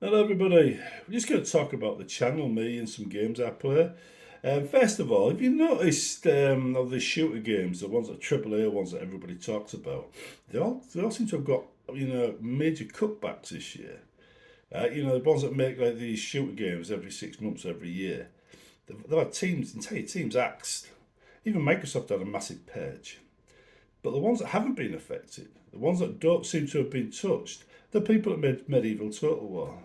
Hello, everybody. We're just going to talk about the channel, me, and some games I play. First of all, have you noticed of the shooter games, the ones that Treble A ones that everybody talks about, they all seem to have got major cutbacks this year. The ones that make like these shooter games every 6 months, every year. They've had entire teams axed. Even Microsoft had a massive purge. But the ones that haven't been affected, the ones that don't seem to have been touched, the people that made Medieval Total War,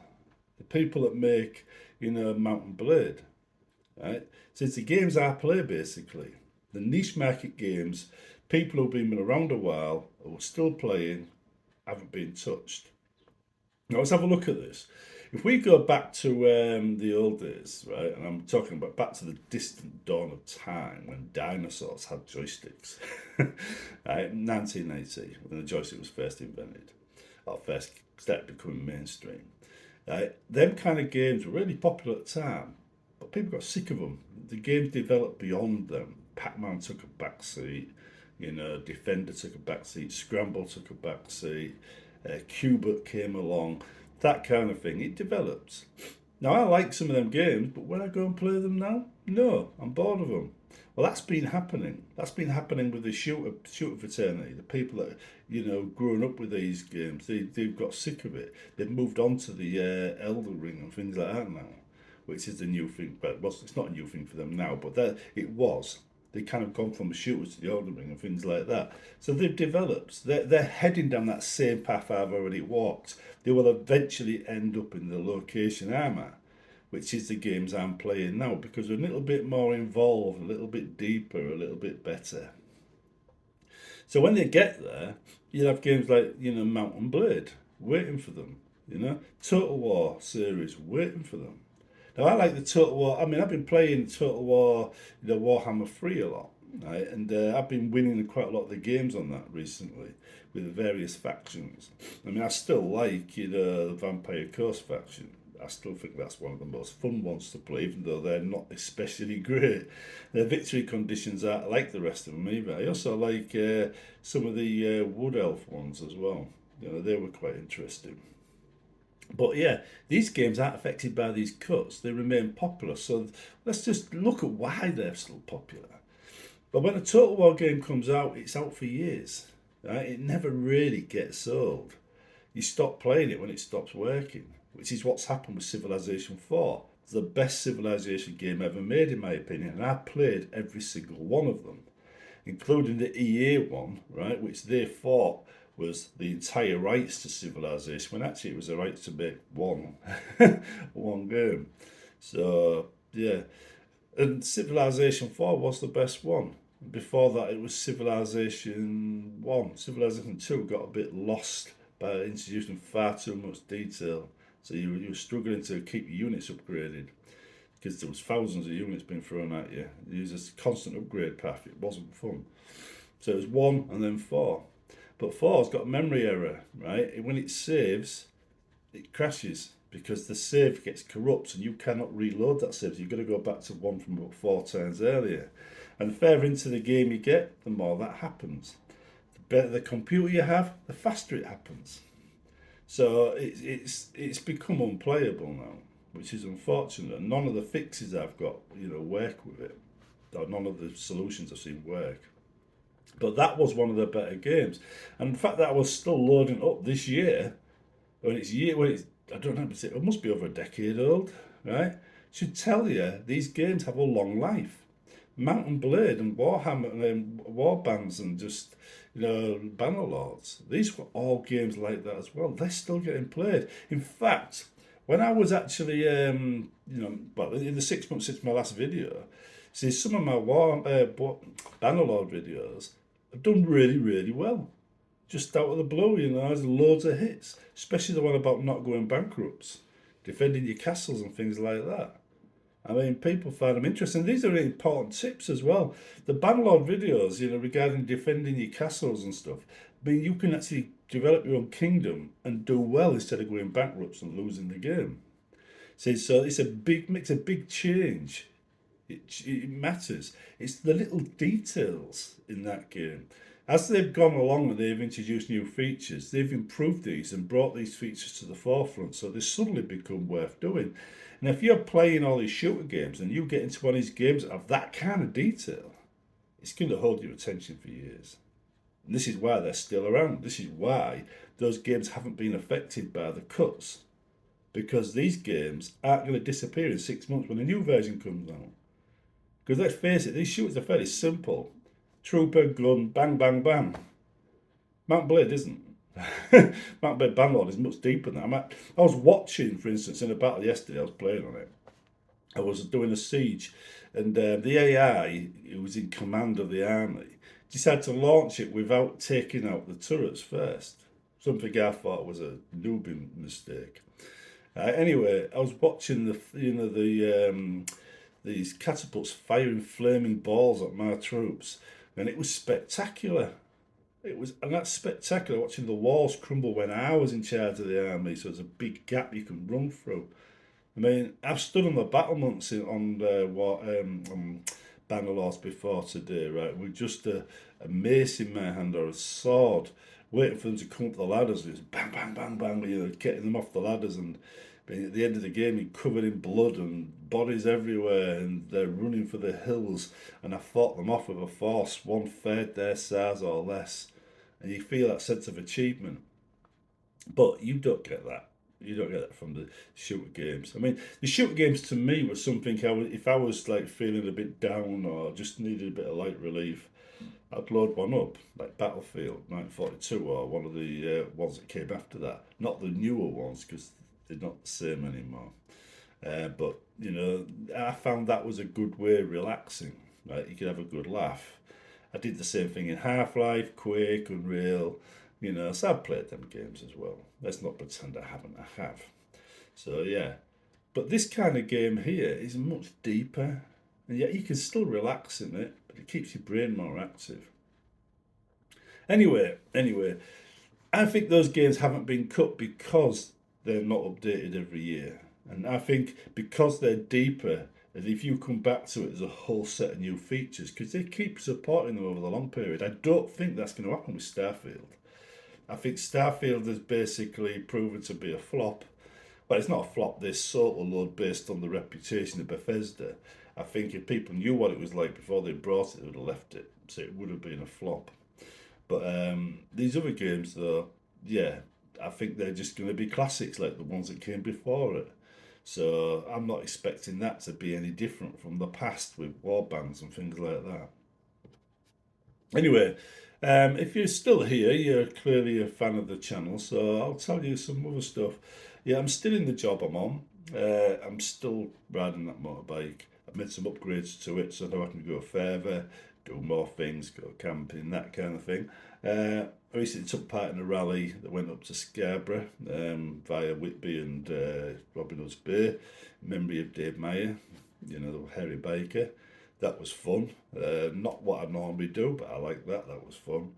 the people that make, Mountain Blade, right? So it's the games I play basically. The niche market games, people who've been around a while, who are still playing, haven't been touched. Now let's have a look at this. If we go back to the old days, right, and I'm talking about back to the distant dawn of time when dinosaurs had joysticks, right, 1980, when the joystick was first invented, or first started becoming mainstream. Them kind of games were really popular at the time, but people got sick of them. The games developed beyond them. Pac-Man took a back seat, Defender took a back seat, Scramble took a back seat, Cubert came along, that kind of thing. It developed. Now I like some of them games, but when I go and play them now, no, I'm bored of them. Well, that's been happening. That's been happening with the shooter fraternity. The people that grown up with these games, they've got sick of it. They've moved on to the Elder Ring and things like that now, which is the new thing. But well, it's not a new thing for them now, but it was. They kind of gone from the shooters to the Elder Ring and things like that. So they've developed. They're heading down that same path I've already walked. They will eventually end up in the location I'm at, which is the games I'm playing now, because they're a little bit more involved, a little bit deeper, a little bit better. So when they get there, you'll have games like, Mountain Blade, waiting for them, Total War series, waiting for them. Now I like the Total War, I've been playing Total War, Warhammer 3 a lot, right? And I've been winning quite a lot of the games on that recently with the various factions. I still like, the Vampire Coast faction. I still think that's one of the most fun ones to play, even though they're not especially great. Their victory conditions aren't like the rest of them either. I also like some of the Wood Elf ones as well. They were quite interesting. But yeah, these games aren't affected by these cuts. They remain popular. So let's just look at why they're still popular. But when a Total War game comes out, it's out for years. Right? It never really gets old. You stop playing it when it stops working, which is what's happened with Civilization 4. It's the best Civilization game ever made, in my opinion, and I've played every single one of them, including the EA one, right, which they thought was the entire rights to Civilization, when actually it was the rights to make one, one game. So, yeah. And Civilization 4 was the best one. Before that, it was Civilization 1. Civilization 2 got a bit lost by introducing far too much detail. So you were struggling to keep your units upgraded because there was thousands of units being thrown at you. You used a constant upgrade path. It wasn't fun. So it was 1 and then 4. But 4's got a memory error, right? When it saves, it crashes because the save gets corrupt and you cannot reload that save. So you've got to go back to 1 from about 4 times earlier. And the further into the game you get, the more that happens. The better the computer you have, the faster it happens. So it's become unplayable now, which is unfortunate. None of the fixes I've got, work with it. Or none of the solutions I've seen work. But that was one of the better games. And the fact that I was still loading up this year, I don't know, it must be over a decade old, right? Should tell you these games have a long life. Mountain Blade and Warhammer and War Bands and just BannerLords. These were all games like that as well. They're still getting played. In fact, when I was actually in the 6 months since my last video, see some of my BannerLord videos have done really really well. Just out of the blue, there's loads of hits, especially the one about not going bankrupt, defending your castles and things like that. People find them interesting. These are really important tips as well. The BannerLord videos, regarding defending your castles and stuff. You can actually develop your own kingdom and do well instead of going bankrupt and losing the game. See, so makes a big change. It matters. It's the little details in that game. As they've gone along and they've introduced new features, they've improved these and brought these features to the forefront, so they suddenly become worth doing. And if you're playing all these shooter games and you get into one of these games of that kind of detail, it's going to hold your attention for years. And this is why they're still around. This is why those games haven't been affected by the cuts. Because these games aren't going to disappear in 6 months when a new version comes out. Because let's face it, these shooters are fairly simple. Trooper, gun, bang, bang, bang. Mount Blade isn't. Mount Blade BannerLord is much deeper than that. I was watching, for instance, in a battle yesterday, I was playing on it. I was doing a siege, and the AI, who was in command of the army, decided to launch it without taking out the turrets first. Something I thought was a noobing mistake. Anyway, I was watching these catapults firing flaming balls at my troops, and it was spectacular. And that's spectacular watching the walls crumble when I was in charge of the army. So there's a big gap you can run through. I mean, I've stood on the battlements on BannerLords before today, right? With just a mace in my hand or a sword, waiting for them to come up the ladders. It was bang, bang, bang, bang, getting them off the ladders, and at the end of the game, you're covered in blood and bodies everywhere, and they're running for the hills. And I fought them off with a force, one third their size or less, and you feel that sense of achievement. But you don't get that. You don't get that from the shooter games. I mean, the shooter games to me was something if I was like feeling a bit down or just needed a bit of light relief, I'd load one up, like Battlefield 1942 or one of the ones that came after that. Not the newer ones, because they're not the same anymore. But, I found that was a good way of relaxing. Right? You could have a good laugh. I did the same thing in Half-Life, Quake, Unreal, so I've played them games as well. Let's not pretend I haven't, I have. So, yeah. But this kind of game here is much deeper, and yet you can still relax in it, but it keeps your brain more active. Anyway, I think those games haven't been cut because they're not updated every year. And I think because they're deeper, and if you come back to it, there's a whole set of new features because they keep supporting them over the long period. I don't think that's going to happen with Starfield. I think Starfield has basically proven to be a flop. Well, it's not a flop, this sort of load based on the reputation of Bethesda. I think if people knew what it was like before they brought it, they would have left it. So it would have been a flop. But these other games, though, yeah, I think they're just going to be classics like the ones that came before it. So I'm not expecting that to be any different from the past with warbands and things like that. Anyway, if you're still here, you're clearly a fan of the channel, so I'll tell you some other stuff. Yeah, I'm still in the job I'm on. I'm still riding that motorbike. I've made some upgrades to it so now I can go further, do more things, go camping, that kind of thing. I recently took part in a rally that went up to Scarborough via Whitby and Robin Hood's Bay, in memory of Dave Meyer, the hairy biker. That was fun. Not what I normally do, but I like that. That was fun.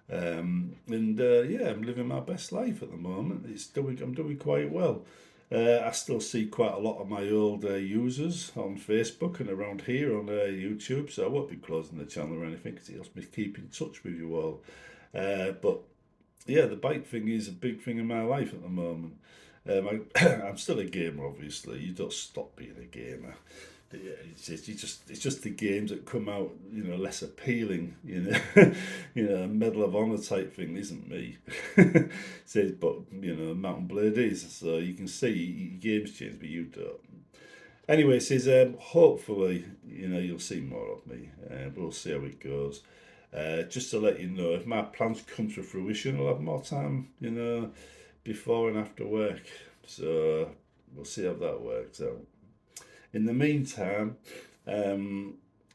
Yeah, I'm living my best life at the moment. I'm doing quite well. I still see quite a lot of my old users on Facebook and around here on YouTube, so I won't be closing the channel or anything because it helps me keep in touch with you all. But yeah, the bike thing is a big thing in my life at the moment. I'm still a gamer, obviously. You don't stop being a gamer. It's just the games that come out, less appealing. Medal of Honor type thing isn't me. But Mountain Blade is. So you can see games change, but you don't. Anyway, hopefully you'll see more of me. We'll see how it goes. Just to let you know, if my plans come to fruition, I'll have more time, before and after work. So we'll see how that works out. In the meantime,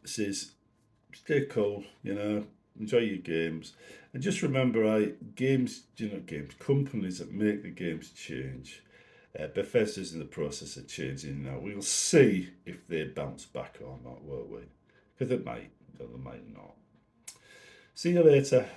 stay cool, enjoy your games. And just remember, companies that make the games change. Bethesda's in the process of changing now. We'll see if they bounce back or not, won't we? Because they might, or they might not. See you later.